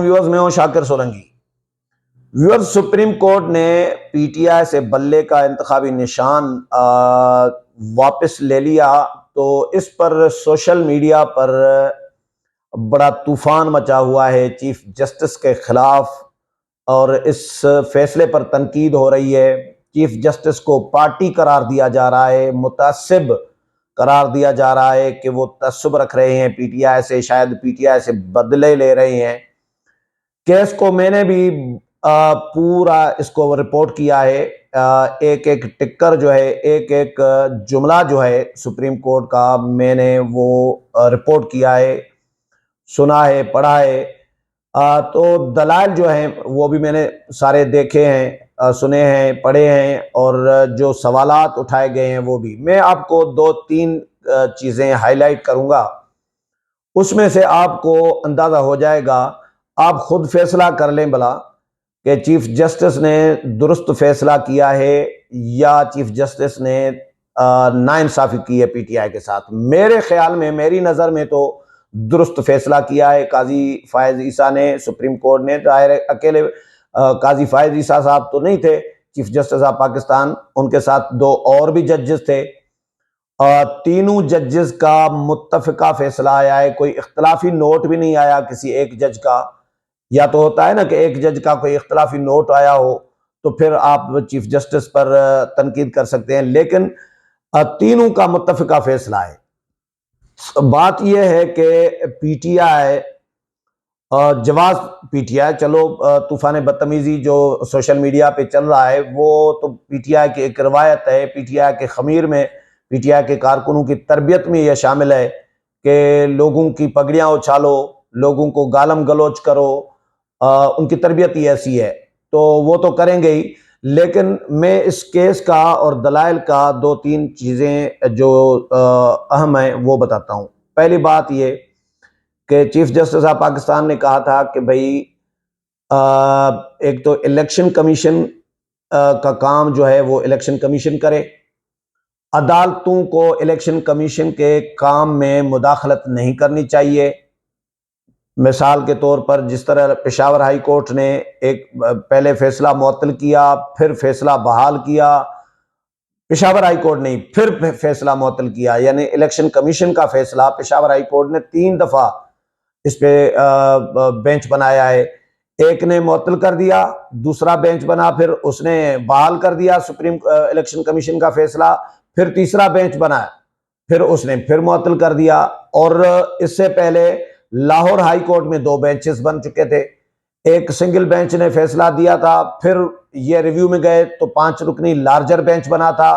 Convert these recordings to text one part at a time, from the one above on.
Viewers, मैं हूं Shakir Solanki. Viewers, supreme court ने पीटीआई से बल्ले का इंतखाबी निशान वापस ले लिया। तो इस पर सोशल मीडिया पर बड़ा तूफान मचा हुआ है चीफ जस्टिस के खिलाफ, और इस फैसले पर तनकीद हो रही है। चीफ जस्टिस को पार्टी करार दिया जा रहा है, मुतासिब करार दिया जा रहा है कि वो तअस्सुब रख रहे हैं पीटीआई से, शायद पीटीआई से बदले ले रहे हैं। केस को मैंने भी पूरा इसको रिपोर्ट किया है। एक एक टिक्कर जो है, एक एक जुमला जो है सुप्रीम कोर्ट का, मैंने वो रिपोर्ट किया है, सुना है, पढ़ा है। तो दलाल जो हैं वो भी मैंने सारे देखे हैं, सुने हैं, पढ़े हैं, और जो सवालात उठाए गए हैं वो भी मैं आपको दो तीन चीज़ें हाईलाइट करूंगा। उसमें से आपको अंदाज़ा हो जाएगा, आप खुद फैसला कर लें भला कि चीफ जस्टिस ने दुरुस्त फैसला किया है या चीफ जस्टिस ने नाइंसाफ़ी की है पीटीआई के साथ। मेरे ख्याल में, मेरी नज़र में तो दुरुस्त फैसला किया है काजी फायज ईसा ने, सुप्रीम कोर्ट ने। जाहिर है अकेले काजी फायज ईसा साहब तो नहीं थे चीफ जस्टिस ऑफ पाकिस्तान, उनके साथ दो और भी जजेस थे। तीनों जजेस का मुत्तफिका फैसला आया है, कोई इख्तलाफी नोट भी नहीं आया किसी एक जज का। या तो होता है ना कि एक जज का कोई इख्तलाफी नोट आया हो तो फिर आप चीफ जस्टिस पर तनकीद कर सकते हैं, लेकिन तीनों का मुत्तफिका फैसला है। बात यह है कि पीटीआई, जवाब पीटीआई, चलो तूफान बदतमीजी जो सोशल मीडिया पे चल रहा है वो तो पीटीआई की एक रवायत है। पीटीआई के खमीर में, पीटीआई के कारकुनों की तरबियत में यह शामिल है कि लोगों की पगड़ियां उछालो, लोगों को गालम गलोच करो। उनकी तरबियत ही ऐसी है, तो वो तो करेंगे ही। लेकिन मैं इस केस का और दलाइल का दो तीन चीज़ें जो अहम है वो बताता हूँ। पहली बात ये कि चीफ जस्टिस ऑफ पाकिस्तान ने कहा था कि भाई एक तो इलेक्शन कमीशन का काम जो है वो इलेक्शन कमीशन करे, अदालतों को इलेक्शन कमीशन के काम में मुदाखलत नहीं करनी चाहिए। मिसाल के तौर पर जिस तरह पेशावर हाई कोर्ट ने एक पहले फैसला मुअत्तल किया, फिर फैसला बहाल किया, पेशावर हाई कोर्ट ने फिर फैसला मुअत्तल किया, यानी इलेक्शन कमीशन का फैसला पेशावर हाई कोर्ट ने 3 दफा इस पे बेंच बनाया है। एक ने मुअत्तल कर दिया, दूसरा बेंच बना, फिर उसने बहाल कर दिया सुप्रीम इलेक्शन कमीशन का फैसला, फिर तीसरा बेंच बनाया, फिर उसने फिर मुअत्तल कर दिया। और इससे पहले लाहौर हाई कोर्ट में 2 बेंचेस बन चुके थे। एक सिंगल बेंच ने फैसला दिया था, फिर ये रिव्यू में गए तो 5 रुकनी लार्जर बेंच बना था,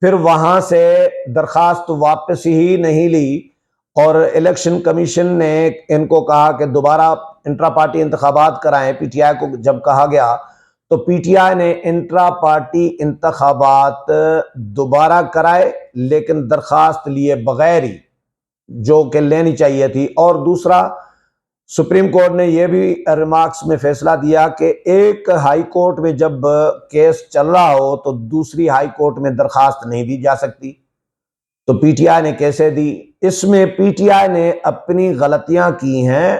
फिर वहां से दरखास्त वापस ही नहीं ली और इलेक्शन कमीशन ने इनको कहा कि दोबारा इंट्रा पार्टी इंतखाबात कराएं। पीटीआई को जब कहा गया तो पीटीआई ने इंट्रा पार्टी इंतखाबात दोबारा कराए, लेकिन दरखास्त लिए बगैर ही, जो कि लेनी चाहिए थी। और दूसरा, सुप्रीम कोर्ट ने यह भी रिमार्क्स में फैसला दिया कि एक हाई कोर्ट में जब केस चल रहा हो तो दूसरी हाई कोर्ट में दरखास्त नहीं दी जा सकती। तो पीटीआई ने कैसे दी? इसमें पीटीआई ने अपनी गलतियां की हैं।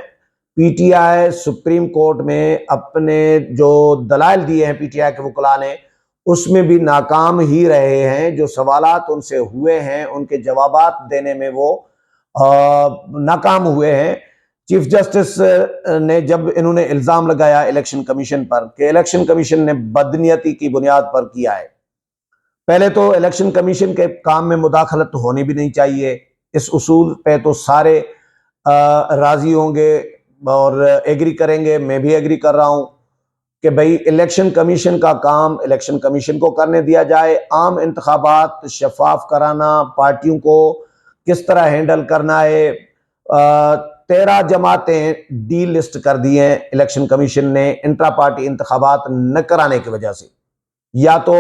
पीटीआई सुप्रीम कोर्ट में अपने जो दलाइल दिए हैं पीटीआई के वकला ने, उसमें भी नाकाम ही रहे हैं। जो सवालात उनसे हुए हैं उनके जवाबात देने में वो नाकाम हुए हैं। चीफ जस्टिस ने जब इन्होंने इल्जाम लगाया इलेक्शन कमीशन पर कि इलेक्शन कमीशन ने बदनीयती की बुनियाद पर किया है, पहले तो इलेक्शन कमीशन के काम में मुदाखलत होनी भी नहीं चाहिए। इस उसूल पे तो सारे राजी होंगे और एग्री करेंगे, मैं भी एग्री कर रहा हूं कि भाई इलेक्शन कमीशन का काम इलेक्शन कमीशन को करने दिया जाए। आम इंतखाबात शफाफ कराना, पार्टियों को किस तरह हैंडल करना है। 13 जमातें डी लिस्ट कर दी हैं इलेक्शन कमीशन ने इंट्रा पार्टी इंतखाबात न कराने की वजह से। या तो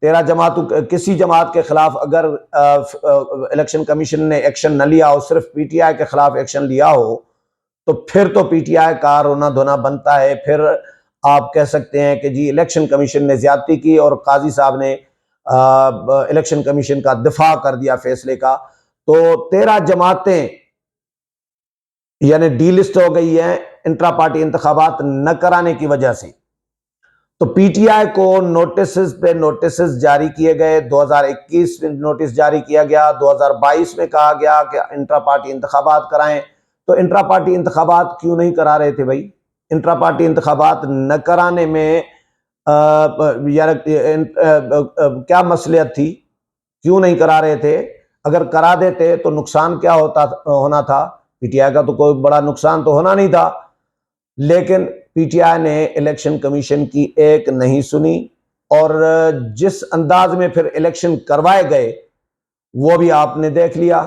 13 जमातों, किसी जमात के खिलाफ अगर इलेक्शन कमीशन ने एक्शन न लिया हो, सिर्फ पीटीआई के खिलाफ एक्शन लिया हो, तो फिर तो पीटीआई का रोना धोना बनता है। फिर आप कह सकते हैं कि जी इलेक्शन कमीशन ने ज्यादती की और काजी साहब ने इलेक्शन कमीशन का दिफा कर दिया फैसले का। तो 13 जमातें यानी डी लिस्ट हो गई है इंट्रा पार्टी इंतखाबात न कराने की वजह से। तो पीटीआई को नोटिस पे नोटिस जारी किए गए। 2021 में नोटिस जारी किया गया, 2022 में कहा गया कि इंट्रा पार्टी इंतखाबात कराएं। तो इंट्रा पार्टी इंतखाबात क्यों नहीं करा रहे थे भाई? इंट्रा पार्टी इंतखाबात न कराने में यार क्या मसलियत थी? क्यों नहीं करा रहे थे? अगर करा देते तो नुकसान क्या होना था? पीटीआई का तो कोई बड़ा नुकसान तो होना नहीं था। लेकिन पीटीआई ने इलेक्शन कमीशन की एक नहीं सुनी और जिस अंदाज में फिर इलेक्शन करवाए गए वो भी आपने देख लिया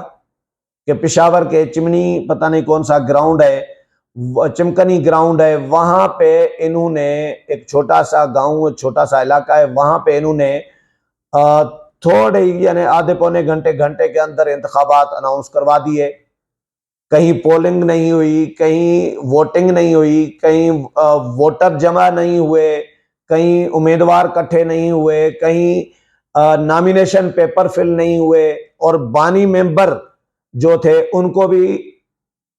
कि पेशावर के चिमनी पता नहीं कौन सा ग्राउंड है, चिमकनी ग्राउंड है, वहां पे इन्होंने एक छोटा सा गांव, छोटा सा इलाका है, वहां पे इन्होंने थोड़े यानी आधे पौने घंटे के अंदर इंतखाबात अनाउंस करवा दिए। कहीं पोलिंग नहीं हुई, कहीं वोटिंग नहीं हुई, कहीं वोटर जमा नहीं हुए, कहीं उम्मीदवार इकट्ठे नहीं हुए, कहीं नॉमिनेशन पेपर फिल नहीं हुए और बानी मेंबर जो थे उनको भी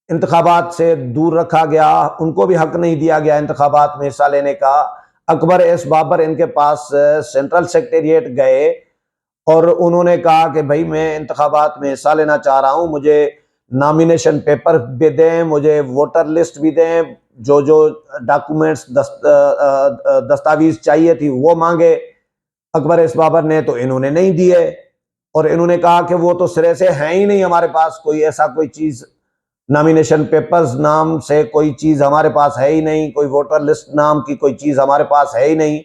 इंतखाबात से दूर रखा गया, उनको भी हक नहीं दिया गया इंतखाबात में हिस्सा लेने का। अकबर एस बाबर इनके पास सेंट्रल सेक्रेटेरिएट गए और उन्होंने कहा कि भाई मैं इंतखाबात में हिस्सा लेना चाह रहा हूं, मुझे नॉमिनेशन पेपर भी दें, मुझे वोटर लिस्ट भी दें, जो जो डॉक्यूमेंट्स दस्तावेज चाहिए थी वो मांगे अकबर एस बाबर ने, तो इन्होंने नहीं दिए और इन्होंने कहा कि वो तो सिरे से है ही नहीं हमारे पास कोई ऐसा कोई चीज, नॉमिनेशन पेपर्स नाम से कोई चीज हमारे पास है ही नहीं, कोई वोटर लिस्ट नाम की कोई चीज हमारे पास है ही नहीं।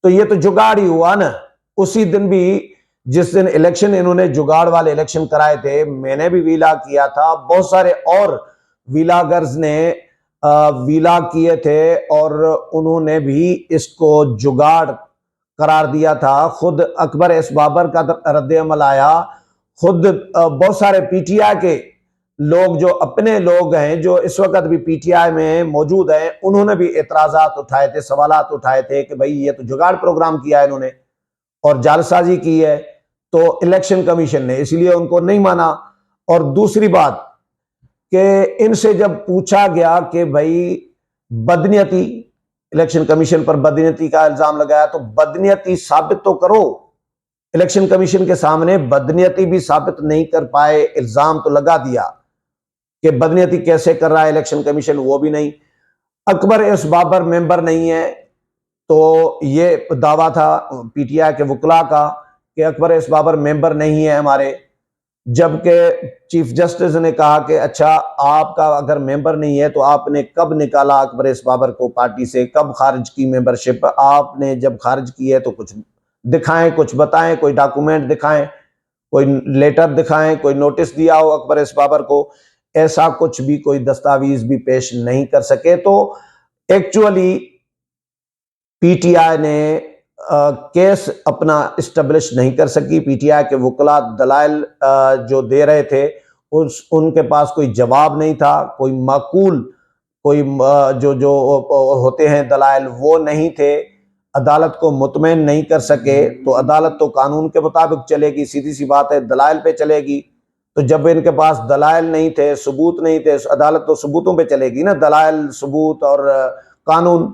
तो ये तो जुगाड़ ही हुआ ना। उसी दिन भी जिस दिन इलेक्शन इन्होंने जुगाड़ वाले इलेक्शन कराए थे, मैंने भी विला किया था, बहुत सारे और विलागर्स ने विला किए थे और उन्होंने भी इसको जुगाड़ करार दिया था। खुद अकबर एस बाबर का रद्द अमल आया, खुद बहुत सारे पीटीआई के लोग जो अपने लोग हैं जो इस वक्त भी पीटीआई में मौजूद हैं, उन्होंने भी एतराजात उठाए थे, सवालात उठाए थे कि भाई ये तो जुगाड़ प्रोग्राम किया है इन्होंने और जालसाजी की है। तो इलेक्शन कमीशन ने इसलिए उनको नहीं माना। और दूसरी बात कि इनसे जब पूछा गया कि भाई बदनीयती, इलेक्शन कमीशन पर बदनीयती का इल्जाम लगाया, तो बदनीयती साबित तो करो। इलेक्शन कमीशन के सामने बदनीयती भी साबित नहीं कर पाए, इल्जाम तो लगा दिया कि बदनीयती कैसे कर रहा है इलेक्शन कमीशन, वो भी नहीं। अकबर एस बाबर मेंबर नहीं है, तो ये दावा था पीटीआई के वकला का कि अकबर एस बाबर मेंबर नहीं है हमारे, जबकि चीफ जस्टिस ने कहा कि अच्छा आपका अगर मेंबर नहीं है तो आपने कब निकाला अकबर एस बाबर को पार्टी से, कब खारिज की मेंबरशिप? आपने जब खारिज की है तो कुछ दिखाएं, कुछ बताएं, कोई डॉक्यूमेंट दिखाएं, कोई लेटर दिखाएं, कोई नोटिस दिया हो अकबर एस बाबर को। ऐसा कुछ भी कोई दस्तावेज भी पेश नहीं कर सके। तो एक्चुअली पीटीआई ने केस अपना इस्टेब्लिश नहीं कर सकी। पीटीआई के वकला दलाइल जो दे रहे थे उनके पास कोई जवाब नहीं था, कोई माकूल कोई जो जो होते हैं दलाइल वो नहीं थे, अदालत को मुतमईन नहीं कर सके। तो अदालत तो कानून के मुताबिक चलेगी, सीधी सी बात है, दलाइल पे चलेगी। तो जब इनके पास दलाइल नहीं थे, सबूत नहीं थे, अदालत तो सबूतों पे चलेगी ना, दलाइल, सबूत और कानून।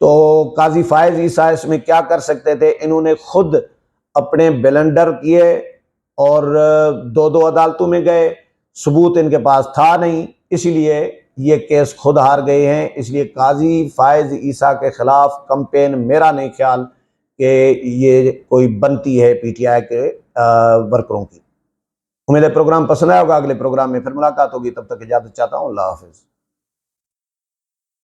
तो काजी फायज ईसा इसमें क्या कर सकते थे? इन्होंने खुद अपने ब्लंडर किए और दो दो अदालतों में गए, सबूत इनके पास था नहीं, इसीलिए ये केस खुद हार गए हैं। इसलिए काजी फायज ईसा के खिलाफ कंपेन मेरा नहीं ख्याल कि ये कोई बनती है पीटीआई के वर्करों की। उम्मीद है प्रोग्राम पसंद आया होगा। अगले प्रोग्राम में फिर मुलाकात होगी, तब तक इजाजत चाहता हूँ। अल्लाह हाफिज।